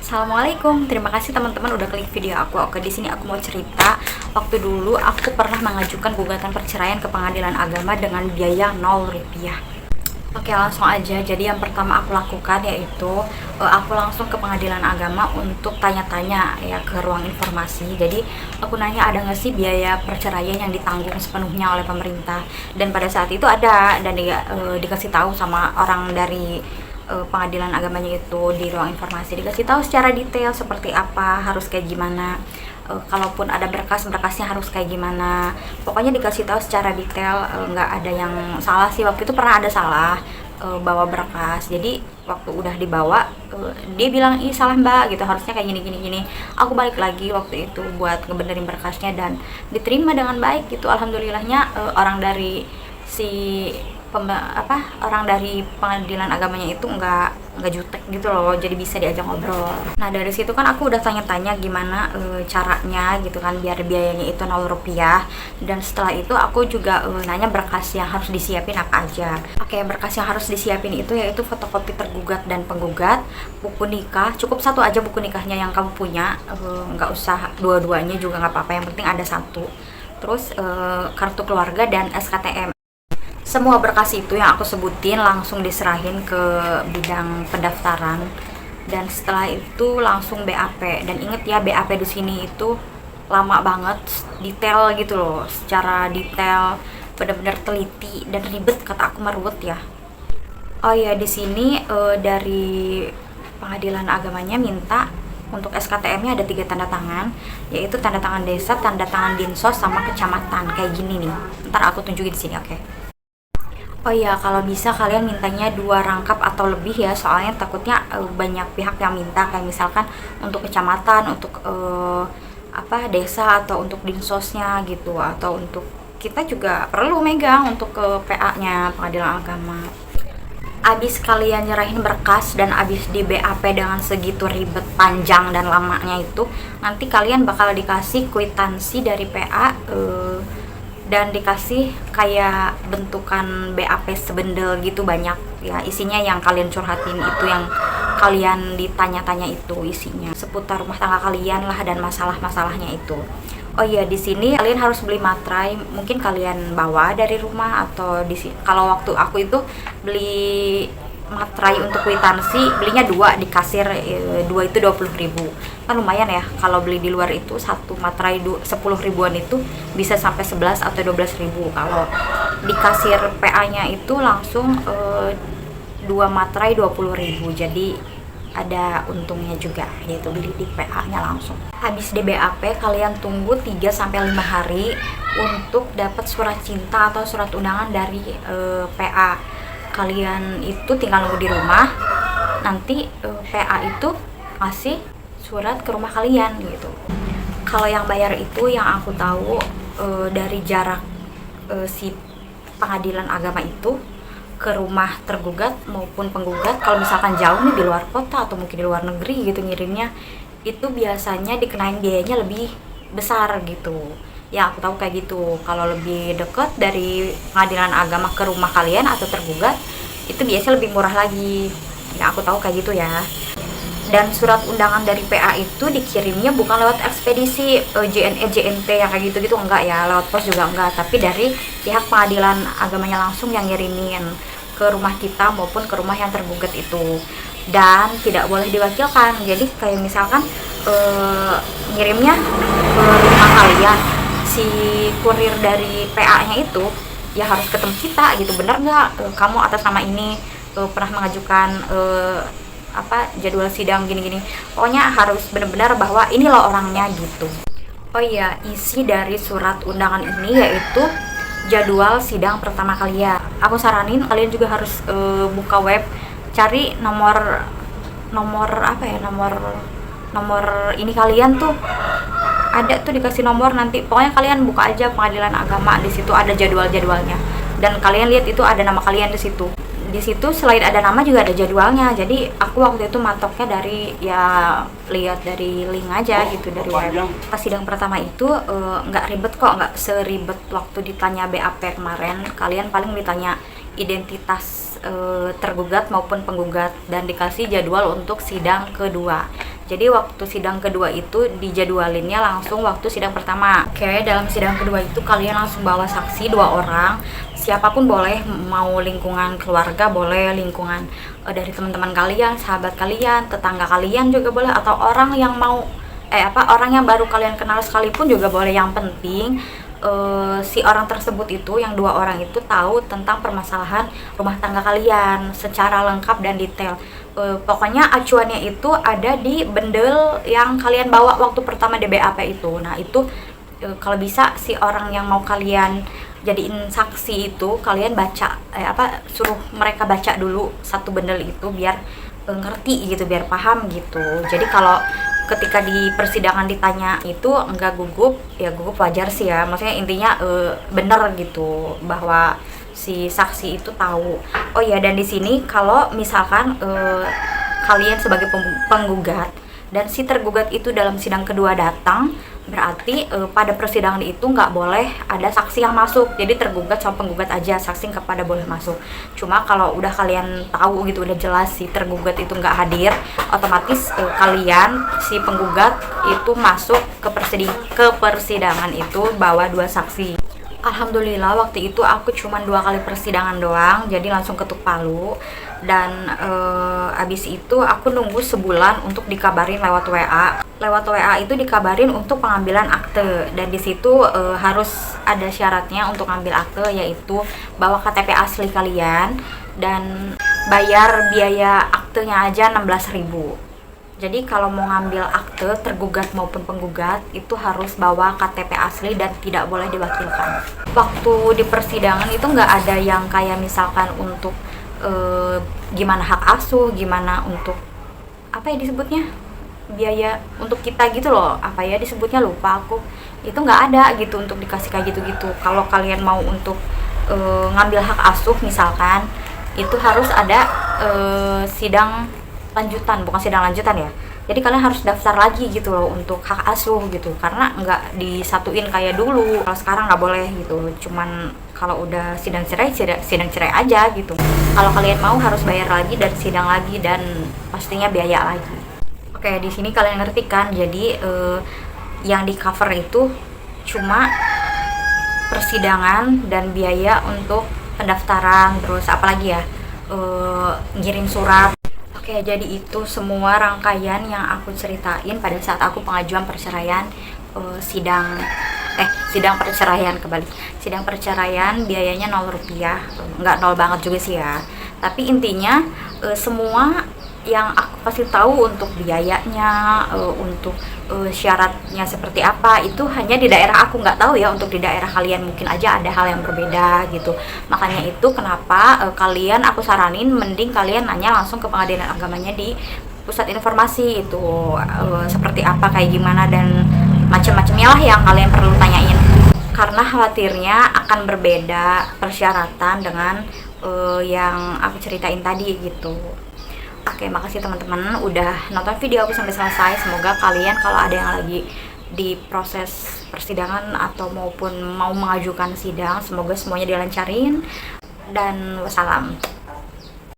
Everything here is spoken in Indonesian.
Assalamualaikum, terima kasih teman-teman udah klik video aku. Oke, di sini aku mau cerita. Waktu dulu aku pernah mengajukan gugatan perceraian ke pengadilan agama dengan biaya 0 rupiah. Oke, langsung aja. Jadi yang pertama aku lakukan yaitu aku langsung ke pengadilan agama untuk tanya-tanya ya ke ruang informasi. Jadi aku nanya ada nggak sih biaya perceraian yang ditanggung sepenuhnya oleh pemerintah. Dan pada saat itu ada, dan dikasih tahu sama orang dari pengadilan agamanya itu di ruang informasi, dikasih tahu secara detail seperti apa, harus kayak gimana, kalaupun ada berkasnya harus kayak gimana, pokoknya dikasih tahu secara detail. Nggak ada yang salah sih. Waktu itu pernah ada salah bawa berkas, jadi waktu udah dibawa dia bilang ih salah mbak gitu, harusnya kayak gini gini gini. Aku balik lagi waktu itu buat ngebenerin berkasnya dan diterima dengan baik gitu, alhamdulillahnya. Orang dari si orang dari pengadilan agamanya itu nggak jutek gitu loh, jadi bisa diajak ngobrol. Nah dari situ kan aku udah tanya-tanya gimana caranya gitu kan biar biayanya itu 0 rupiah. Dan setelah itu aku juga nanya berkas yang harus disiapin apa aja. Oke, berkas yang harus disiapin itu yaitu fotokopi tergugat dan penggugat, buku nikah, cukup satu aja buku nikahnya yang kamu punya, nggak usah dua-duanya juga nggak apa-apa, yang penting ada satu. Terus kartu keluarga dan SKTM. Semua berkas itu yang aku sebutin langsung diserahin ke bidang pendaftaran, dan setelah itu langsung BAP. Dan inget ya, BAP di sini itu lama banget, detail gitu loh, secara detail, benar-benar teliti dan ribet, kata aku meruwet ya. Oh ya, di sini dari pengadilan agamanya minta untuk SKTM-nya ada 3 tanda tangan, yaitu tanda tangan desa, tanda tangan dinsos, sama kecamatan kayak gini nih. Ntar aku tunjukin di sini, oke? Oh iya, kalau bisa kalian mintanya 2 rangkap atau lebih ya, soalnya takutnya banyak pihak yang minta, kayak misalkan untuk kecamatan, untuk desa, atau untuk dinsosnya gitu, atau untuk kita juga perlu megang untuk ke PA-nya pengadilan agama. Abis kalian nyerahin berkas dan abis di BAP dengan segitu ribet, panjang dan lamanya itu, nanti kalian bakal dikasih kwitansi dari PA, dan dikasih kayak bentukan BAP sebendel gitu, banyak ya isinya, yang kalian curhatin itu, yang kalian ditanya-tanya itu isinya seputar rumah tangga kalian lah dan masalah-masalahnya itu. Oh iya, di sini kalian harus beli materai, mungkin kalian bawa dari rumah, atau kalau waktu aku itu beli materai untuk kwitansi, belinya 2 di kasir, 2 itu 20.000, kan lumayan ya. Kalau beli di luar itu satu materai 10 ribuan itu bisa sampai 11 atau 12.000. Kalau di kasir PA-nya itu langsung 2 materai 20.000, jadi ada untungnya juga, yaitu beli di PA-nya langsung. Habis di BAP kalian tunggu 3-5 hari untuk dapat surat cinta atau surat undangan dari PA. Kalian itu tinggal nunggu di rumah, nanti PA itu ngasih surat ke rumah kalian gitu. Kalau yang bayar itu yang aku tahu dari jarak si pengadilan agama itu ke rumah tergugat maupun penggugat, kalau misalkan jauh nih di luar kota atau mungkin di luar negeri gitu ngirimnya, itu biasanya dikenain biayanya lebih besar gitu. Ya aku tahu kayak gitu. Kalau lebih deket dari pengadilan agama ke rumah kalian atau tergugat, itu biasanya lebih murah lagi. Ya aku tahu kayak gitu ya. Dan surat undangan dari PA itu dikirimnya bukan lewat ekspedisi JNE JNT yang kayak gitu-gitu, enggak ya, lewat pos juga enggak, tapi dari pihak pengadilan agamanya langsung yang ngirimin ke rumah kita maupun ke rumah yang tergugat itu. Dan tidak boleh diwakilkan, jadi kayak misalkan ngirimnya ke rumah kalian, si kurir dari PA-nya itu ya harus ketemu kita gitu, bener nggak kamu atas nama ini pernah mengajukan jadwal sidang gini-gini, pokoknya harus benar-benar bahwa ini loh orangnya gitu. Oh iya, isi dari surat undangan ini yaitu jadwal sidang pertama kalian. Aku saranin kalian juga harus buka web, cari nomor ini kalian tuh ada tuh, dikasih nomor, nanti pokoknya kalian buka aja pengadilan agama, di situ ada jadwal-jadwalnya, dan kalian lihat itu ada nama kalian di situ. Di situ selain ada nama juga ada jadwalnya. Jadi aku waktu itu matoknya dari lihat dari link aja gitu, dari web. Pas sidang pertama itu nggak ribet kok, nggak seribet waktu ditanya BAP kemarin. Kalian paling ditanya identitas tergugat maupun penggugat dan dikasih jadwal untuk sidang kedua. Jadi waktu sidang kedua itu dijadwalinnya langsung waktu sidang pertama. Oke, dalam sidang kedua itu kalian langsung bawa saksi 2 orang. Siapapun boleh, mau lingkungan keluarga boleh, lingkungan dari teman-teman kalian, sahabat kalian, tetangga kalian juga boleh, atau orang yang mau orang yang baru kalian kenal sekalipun juga boleh. Yang penting si orang tersebut itu, yang 2 orang itu tahu tentang permasalahan rumah tangga kalian secara lengkap dan detail. Pokoknya acuannya itu ada di bendel yang kalian bawa waktu pertama DBAP itu. Nah itu kalau bisa si orang yang mau kalian jadiin saksi itu kalian baca, suruh mereka baca dulu satu bendel itu biar ngerti gitu, biar paham gitu. Jadi kalau ketika di persidangan ditanya itu enggak gugup, ya gugup wajar sih ya, maksudnya intinya bener gitu bahwa si saksi itu tahu. Oh ya, dan di sini kalau misalkan kalian sebagai penggugat dan si tergugat itu dalam sidang kedua datang, berarti pada persidangan itu nggak boleh ada saksi yang masuk. Jadi tergugat sama penggugat aja, saksi nggak pada boleh masuk. Cuma kalau udah kalian tahu gitu, udah jelas si tergugat itu nggak hadir, otomatis kalian si penggugat itu masuk ke persidangan itu bawa 2 saksi. Alhamdulillah waktu itu aku cuma 2 kali persidangan doang, jadi langsung ketuk palu. Dan abis itu aku nunggu sebulan untuk dikabarin lewat WA. Lewat WA itu dikabarin untuk pengambilan akte, dan di situ harus ada syaratnya untuk ngambil akte, yaitu bawa KTP asli kalian dan bayar biaya aktenya aja 16.000. Jadi kalau mau ngambil akte, tergugat maupun penggugat itu harus bawa KTP asli dan tidak boleh diwakilkan. Waktu di persidangan itu nggak ada yang kayak misalkan untuk gimana hak asuh, gimana untuk apa ya disebutnya, biaya untuk kita gitu loh, apa ya disebutnya, lupa aku. Itu nggak ada gitu untuk dikasih kayak gitu-gitu. Kalau kalian mau untuk ngambil hak asuh misalkan, itu harus ada sidang lanjutan, bukan sidang lanjutan ya. Jadi kalian harus daftar lagi gitu loh untuk hak asuh gitu, karena nggak disatuin kayak dulu. Kalau sekarang nggak boleh gitu, cuman kalau udah sidang cerai aja gitu. Kalau kalian mau harus bayar lagi dan sidang lagi dan pastinya biaya lagi. Oke, di sini kalian ngerti kan? Jadi yang di cover itu cuma persidangan dan biaya untuk pendaftaran, terus apalagi ya, ngirim surat. Oke, jadi itu semua rangkaian yang aku ceritain pada saat aku pengajuan perceraian, sidang perceraian kembali. Sidang perceraian biayanya 0 rupiah, nggak 0 banget juga sih ya. Tapi intinya semua yang aku kasih tahu untuk biayanya, untuk syaratnya seperti apa, itu hanya di daerah aku, nggak tahu ya untuk di daerah kalian, mungkin aja ada hal yang berbeda gitu. Makanya itu kenapa kalian aku saranin mending kalian nanya langsung ke pengadilan agamanya di pusat informasi itu, seperti apa, kayak gimana, dan macam-macamnya lah yang kalian perlu tanyain, karena khawatirnya akan berbeda persyaratan dengan yang aku ceritain tadi gitu. Oke, makasih teman-teman udah nonton video aku sampai selesai. Semoga kalian kalau ada yang lagi di proses persidangan atau maupun mau mengajukan sidang, semoga semuanya dilancarin. Dan wassalam.